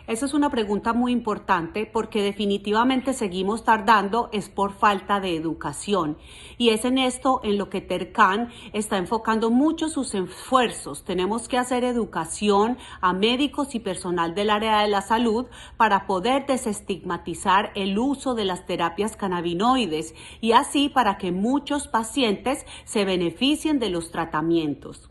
Esa es una pregunta muy importante porque definitivamente seguimos tardando es por falta de educación y es en esto en lo que Tercan está enfocando mucho sus esfuerzos. Tenemos que hacer educación a médicos y personal del área de la salud para poder desestigmatizar el uso de las terapias cannabinoides y así para que muchos pacientes se beneficien de los tratamientos.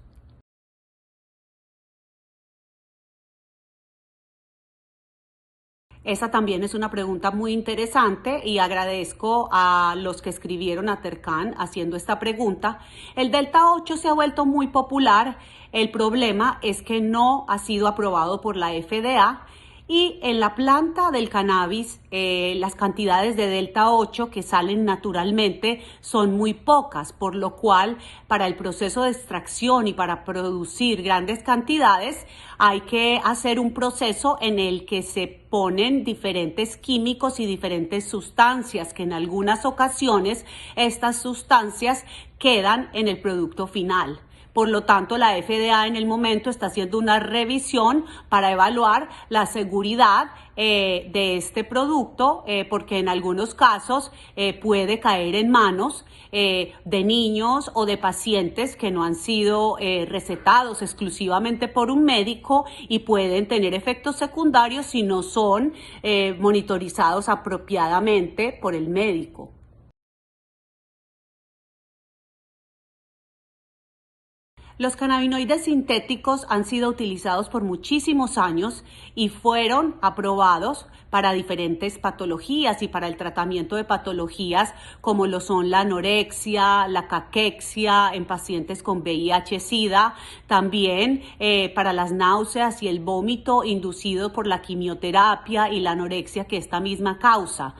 Esa también es una pregunta muy interesante y agradezco a los que escribieron a Tercan haciendo esta pregunta. El Delta 8 se ha vuelto muy popular. El problema es que no ha sido aprobado por la FDA y en la planta del cannabis las cantidades de Delta 8 que salen naturalmente son muy pocas, por lo cual para el proceso de extracción y para producir grandes cantidades hay que hacer un proceso en el que se ponen diferentes químicos y diferentes sustancias que en algunas ocasiones estas sustancias quedan en el producto final. Por lo tanto, la FDA en el momento está haciendo una revisión para evaluar la seguridad de este producto, porque en algunos casos puede caer en manos de niños o de pacientes que no han sido recetados exclusivamente por un médico y pueden tener efectos secundarios si no son monitorizados apropiadamente por el médico. Los cannabinoides sintéticos han sido utilizados por muchísimos años y fueron aprobados para diferentes patologías y para el tratamiento de patologías como lo son la anorexia, la caquexia en pacientes con VIH-Sida, también para las náuseas y el vómito inducido por la quimioterapia y la anorexia que esta misma causa.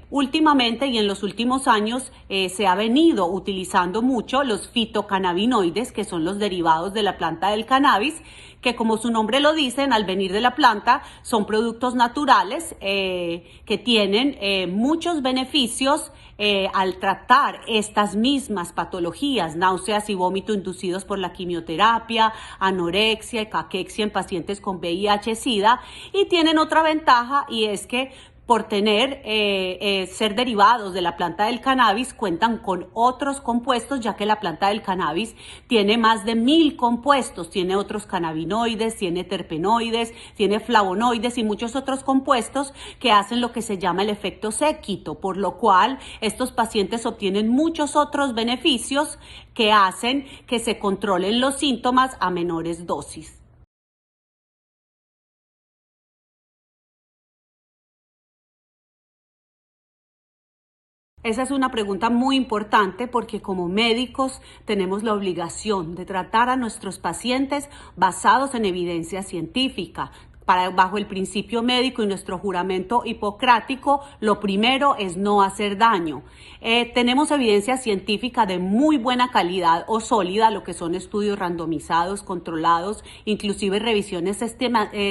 Últimamente y en los últimos años se ha venido utilizando mucho los fitocannabinoides, que son los derivados de la planta del cannabis, que como su nombre lo dicen, al venir de la planta son productos naturales que tienen muchos beneficios al tratar estas mismas patologías, náuseas y vómito inducidos por la quimioterapia, anorexia y caquexia en pacientes con VIH-Sida, y tienen otra ventaja y es que por ser derivados de la planta del cannabis, cuentan con otros compuestos, ya que la planta del cannabis tiene más de 1000 compuestos, tiene otros cannabinoides, tiene terpenoides, tiene flavonoides y muchos otros compuestos que hacen lo que se llama el efecto séquito, por lo cual estos pacientes obtienen muchos otros beneficios que hacen que se controlen los síntomas a menores dosis. Esa es una pregunta muy importante porque como médicos tenemos la obligación de tratar a nuestros pacientes basados en evidencia científica. Bajo el principio médico y nuestro juramento hipocrático, lo primero es no hacer daño. Tenemos evidencia científica de muy buena calidad o sólida, lo que son estudios randomizados, controlados, inclusive revisiones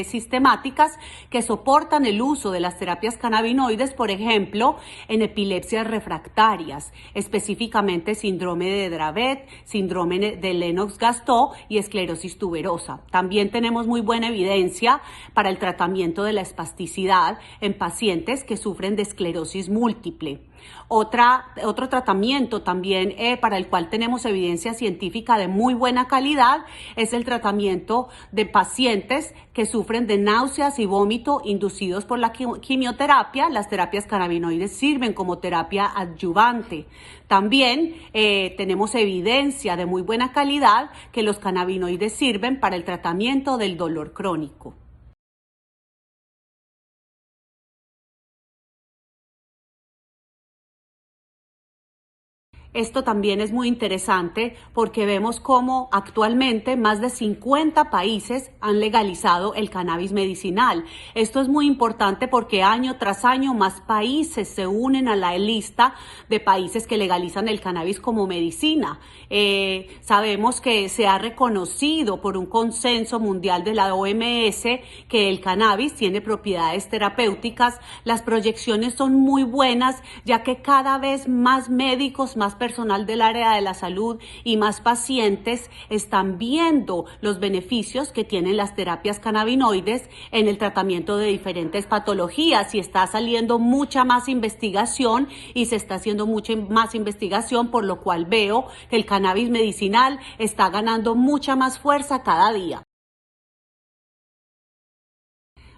sistemáticas que soportan el uso de las terapias cannabinoides, por ejemplo, en epilepsias refractarias, específicamente síndrome de Dravet, síndrome de Lennox-Gastaut y esclerosis tuberosa. También tenemos muy buena evidencia para el tratamiento de la espasticidad en pacientes que sufren de esclerosis múltiple. Otro tratamiento también para el cual tenemos evidencia científica de muy buena calidad es el tratamiento de pacientes que sufren de náuseas y vómito inducidos por la quimioterapia. Las terapias cannabinoides sirven como terapia adyuvante. También tenemos evidencia de muy buena calidad que los cannabinoides sirven para el tratamiento del dolor crónico. Esto también es muy interesante porque vemos cómo actualmente más de 50 países han legalizado el cannabis medicinal. Esto es muy importante porque año tras año más países se unen a la lista de países que legalizan el cannabis como medicina. Sabemos que se ha reconocido por un consenso mundial de la OMS que el cannabis tiene propiedades terapéuticas. Las proyecciones son muy buenas ya que cada vez más médicos, más personal del área de la salud y más pacientes están viendo los beneficios que tienen las terapias cannabinoides en el tratamiento de diferentes patologías, y está saliendo mucha más investigación y se está haciendo mucha más investigación, por lo cual veo que el cannabis medicinal está ganando mucha más fuerza cada día.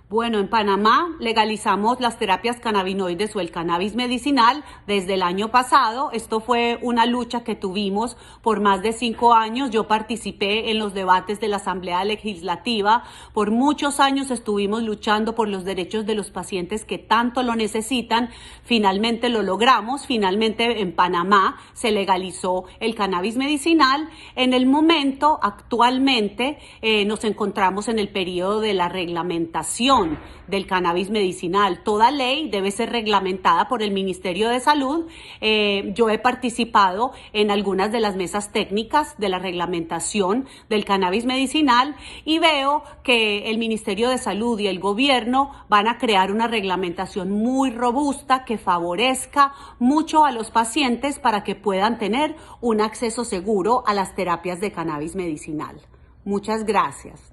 Bueno, en Panamá legalizamos las terapias cannabinoides o el cannabis medicinal desde el año pasado. Esto fue una lucha que tuvimos por más de 5 años. Yo participé en los debates de la Asamblea Legislativa. Por muchos años estuvimos luchando por los derechos de los pacientes que tanto lo necesitan. Finalmente lo logramos. Finalmente en Panamá se legalizó el cannabis medicinal. En el momento, actualmente, nos encontramos en el periodo de la reglamentación del cannabis medicinal. Toda ley debe ser reglamentada por el Ministerio de Salud. Yo he participado en algunas de las mesas técnicas de la reglamentación del cannabis medicinal y veo que el Ministerio de Salud y el gobierno van a crear una reglamentación muy robusta que favorezca mucho a los pacientes para que puedan tener un acceso seguro a las terapias de cannabis medicinal. Muchas gracias.